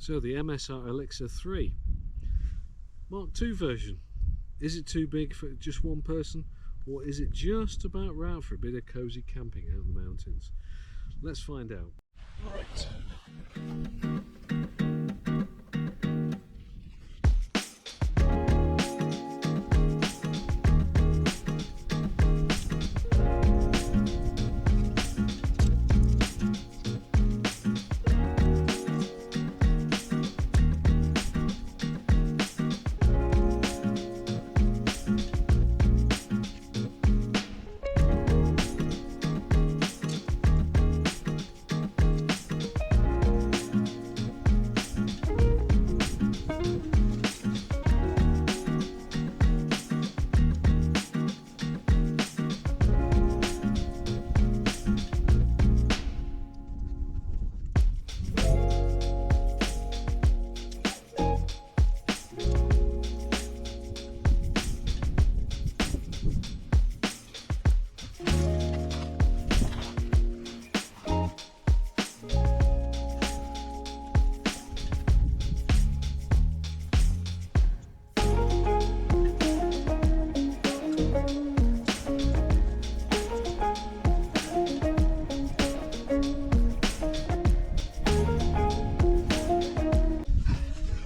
So the MSR Elixir 3 Mark II version. Is it too big for just one person, or is it just about right for a bit of cosy camping out in the mountains? Let's find out. Right.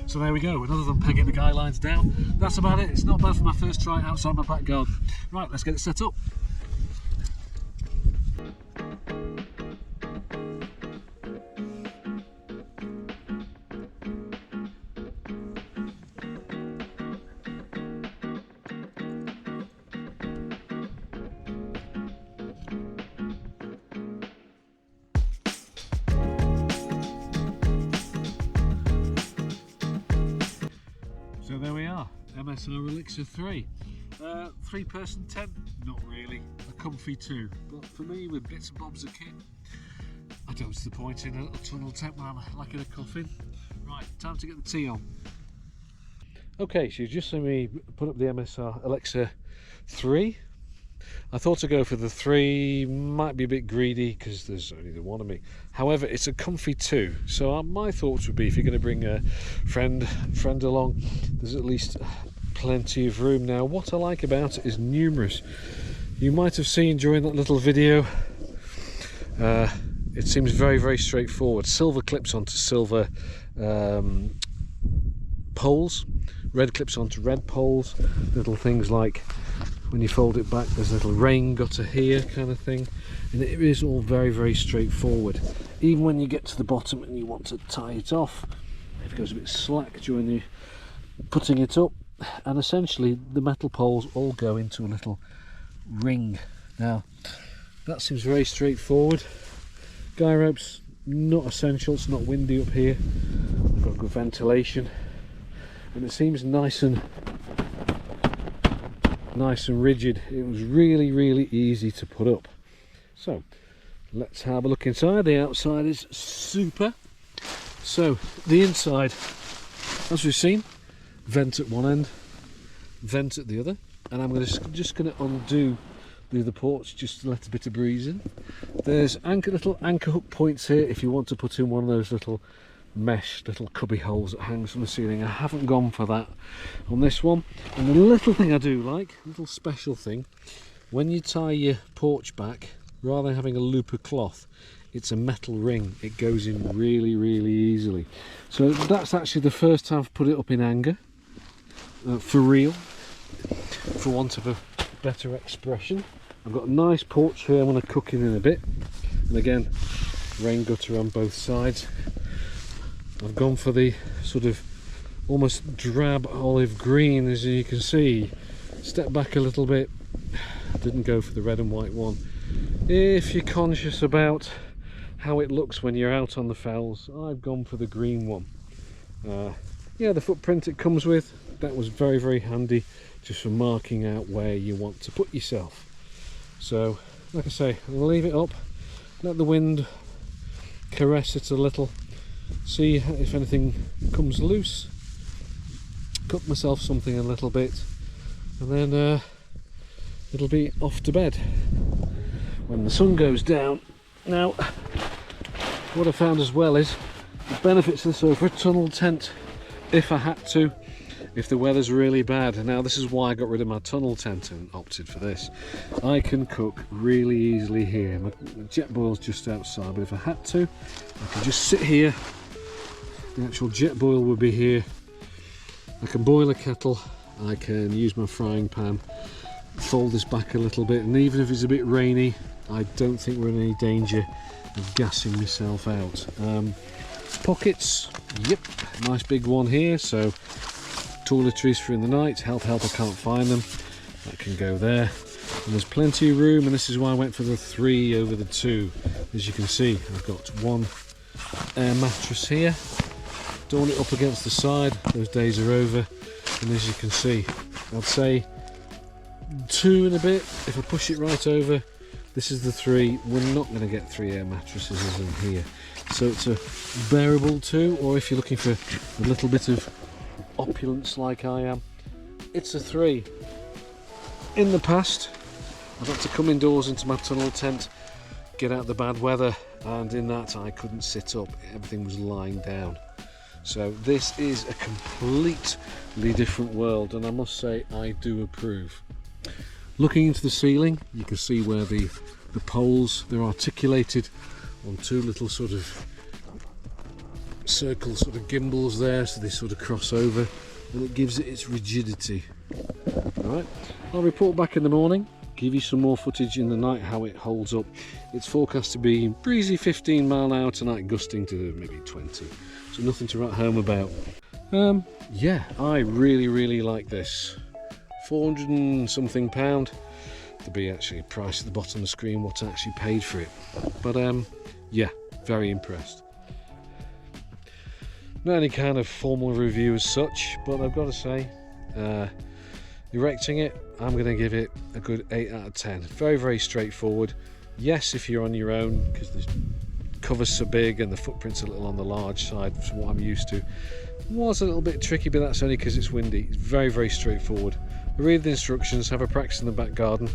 So there we go, other than pegging the guy lines down, that's about it. It's not bad for my first try outside my back garden. Right, let's get it set up. So there we are, MSR Elixir 3. 3-person tent, not really. A comfy 2, but for me with bits and bobs of kit, I don't see the point in a little tunnel tent when I'm lacking a coffin. Right, time to get the tea on. Okay, so you just seen me put up the MSR Elixir 3. I thought to go for the 3, might be a bit greedy because there's only the one of me. However, it's a comfy 2, so my thoughts would be if you're going to bring a friend along, there's at least plenty of room. Now, what I like about it is numerous. You might have seen during that little video, it seems very straightforward. Silver clips onto silver poles, red clips onto red poles, little things like when you fold it back there's a little rain gutter here kind of thing, and it is all very straightforward. Even when you get to the bottom and you want to tie it off, it goes a bit slack during the putting it up, and essentially the metal poles all go into a little ring. Now that seems very straightforward. Guy ropes, not essential, it's not windy up here, I've got good ventilation, and it seems nice and rigid. It was really easy to put up. So let's have a look inside. The outside is super. So the inside, as we've seen, vent at one end, vent at the other, and I'm just going to undo the other ports just to let a bit of breeze in. There's little anchor hook points here if you want to put in one of those little mesh little cubby holes that hangs from the ceiling. I haven't gone for that on this one. And the little thing I do like, little special thing, when you tie your porch back, rather than having a loop of cloth, it's a metal ring. It goes in really easily. So that's actually the first time I've put it up in anger, for real, for want of a better expression. I've got a nice porch here I'm going to cook in a bit, and again rain gutter on both sides. I've gone for the sort of almost drab olive green, as you can see. Step back a little bit, didn't go for the red and white one. If you're conscious about how it looks when you're out on the fells, I've gone for the green one. Yeah, the footprint it comes with, that was very handy, just for marking out where you want to put yourself. So like I say, I'll leave it up, let the wind caress it a little, see if anything comes loose, cut myself something a little bit, and then it'll be off to bed when the sun goes down. Now what I found as well is The benefits of the sofa: tunnel tent if I had to, if the weather's really bad. Now this is why I got rid of my tunnel tent and opted for this. I can cook really easily here. My jet boil's just outside, but if I had to, I can just sit here. The actual jet boil would be here. I can boil a kettle, I can use my frying pan, fold this back a little bit, and even if it's a bit rainy, I don't think we're in any danger of gassing myself out. Pockets, yep, nice big one here, so toiletries for in the night. Help, I can't find them. That can go there. And there's plenty of room, and this is why I went for the 3 over the 2. As you can see, I've got one air mattress here. Dawn it up against the side, those days are over. And as you can see, I'd say 2 and a bit. If I push it right over, this is the 3. We're not going to get 3 air mattresses as in here. So it's a bearable 2, or if you're looking for a little bit of opulence like I am, it's a 3. In the past, I've had to come indoors into my tunnel tent, get out the bad weather, and in that I couldn't sit up, everything was lying down. So this is a completely different world, and I must say I do approve. Looking into the ceiling, you can see where the poles, they're articulated on 2 little sort of circle sort of gimbals there, so they sort of cross over, and it gives it its rigidity. Alright, I'll report back in the morning, give you some more footage in the night how it holds up. It's forecast to be breezy 15 mile an hour tonight, gusting to maybe 20, so nothing to write home about. Yeah, I really like this. 400 and something pound. There'll be actually a price at the bottom of the screen what I actually paid for it, but yeah, very impressed. Not any kind of formal review as such, but I've got to say, erecting it, I'm going to give it a good 8 out of 10. Very straightforward. Yes, if you're on your own, because the cover's so big and the footprint's a little on the large side from what I'm used to. It was a little bit tricky, but that's only because it's windy. It's very straightforward. Read the instructions, have a practice in the back garden,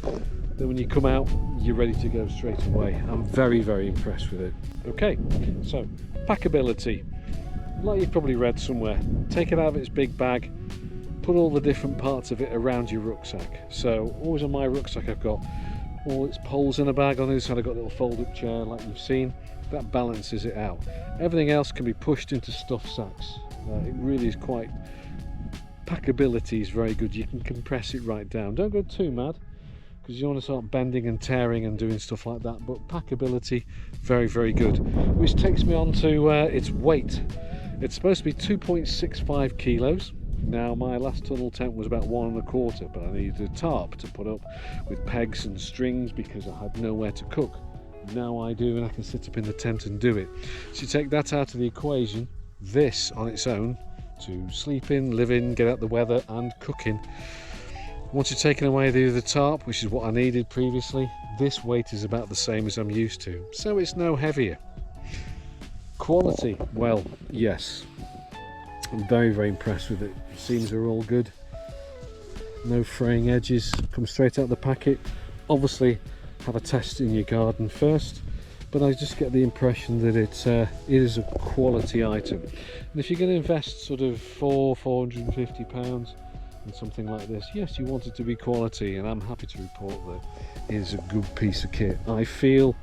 then when you come out, you're ready to go straight away. I'm very impressed with it. Okay, so Packability. Like you've probably read somewhere, take it out of its big bag, put all the different parts of it around your rucksack. So always on my rucksack I've got all its poles in a bag. On the other side I've got a little fold-up chair like you've seen. That balances it out. Everything else can be pushed into stuff sacks. It really is quite... Packability is very good. You can compress it right down. Don't go too mad, because you don't want to start bending and tearing and doing stuff like that, but Packability, very good. Which takes me on to its weight. It's supposed to be 2.65 kilos. Now my last tunnel tent was about 1.25, but I needed a tarp to put up with pegs and strings because I had nowhere to cook. Now I do, and I can sit up in the tent and do it. So you take that out of the equation, this on its own, to sleep in, live in, get out the weather and cooking. Once you've taken away the tarp, which is what I needed previously, this weight is about the same as I'm used to, so it's no heavier. Quality, well, yes, I'm very impressed with it. Seams are all good, no fraying edges, come straight out the packet. Obviously have a test in your garden first, but I just get the impression that it is a quality item. And if you're going to invest sort of £450 in something like this, yes, you want it to be quality, and I'm happy to report that it is a good piece of kit. I feel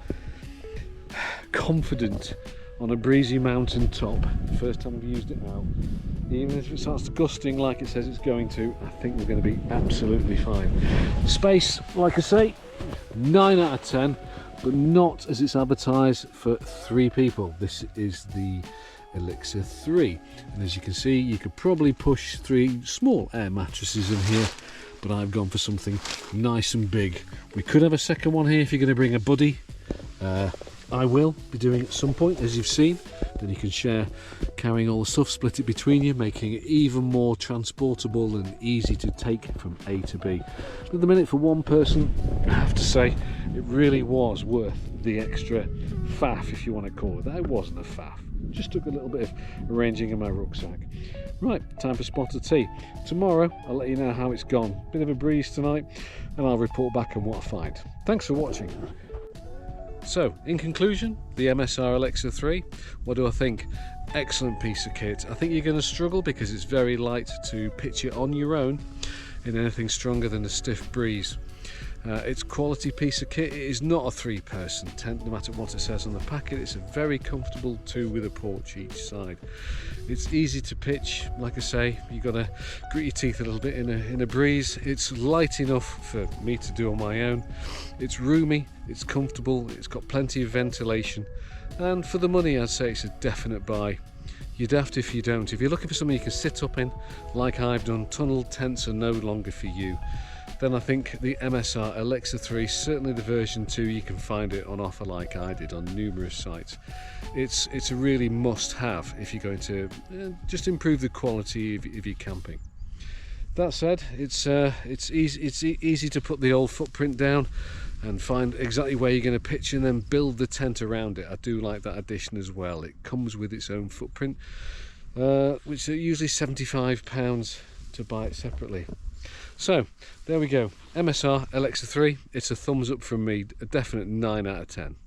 confident on a breezy mountain top, the first time I've used it now. Even if it starts gusting like it says it's going to, I think we're going to be absolutely fine. Space, like I say, 9 out of 10, but not as it's advertised for 3 people. This is the Elixir 3, and as you can see, you could probably push 3 small air mattresses in here, but I've gone for something nice and big. We could have a second one here if you're going to bring a buddy. I will be doing it at some point, as you've seen. Then you can share carrying all the stuff, split it between you, making it even more transportable and easy to take from A to B. But at the minute, for one person, I have to say it really was worth the extra faff, if you want to call it that. It wasn't a faff, it just took a little bit of arranging in my rucksack. Right, time for spot of tea. Tomorrow I'll let you know how it's gone. Bit of a breeze tonight, and I'll report back on what I find. Thanks for watching. So, in conclusion, the MSR Elixir 3, what do I think? excellent piece of kit. I think you're going to struggle because it's very light to pitch it on your own in anything stronger than a stiff breeze. It's a quality piece of kit. It is not a 3-person tent, no matter what it says on the packet. It's a very comfortable 2 with a porch each side. It's easy to pitch. Like I say, you've got to grit your teeth a little bit in a breeze. It's light enough for me to do on my own. It's roomy, it's comfortable, it's got plenty of ventilation, and for the money I'd say it's a definite buy. You're daft if you don't. If you're looking for something you can sit up in, like I've done, tunnel tents are no longer for you. Then I think the MSR Elixir 3, certainly the version 2, you can find it on offer like I did on numerous sites. It's a really must-have if you're going to just improve the quality of your camping. That said, it's easy to put the old footprint down and find exactly where you're going to pitch and then build the tent around it. I do like that addition as well. It comes with its own footprint, which are usually £75 to buy it separately. So there we go, MSR Elixir 3. It's a thumbs up from me, a definite 9 out of 10.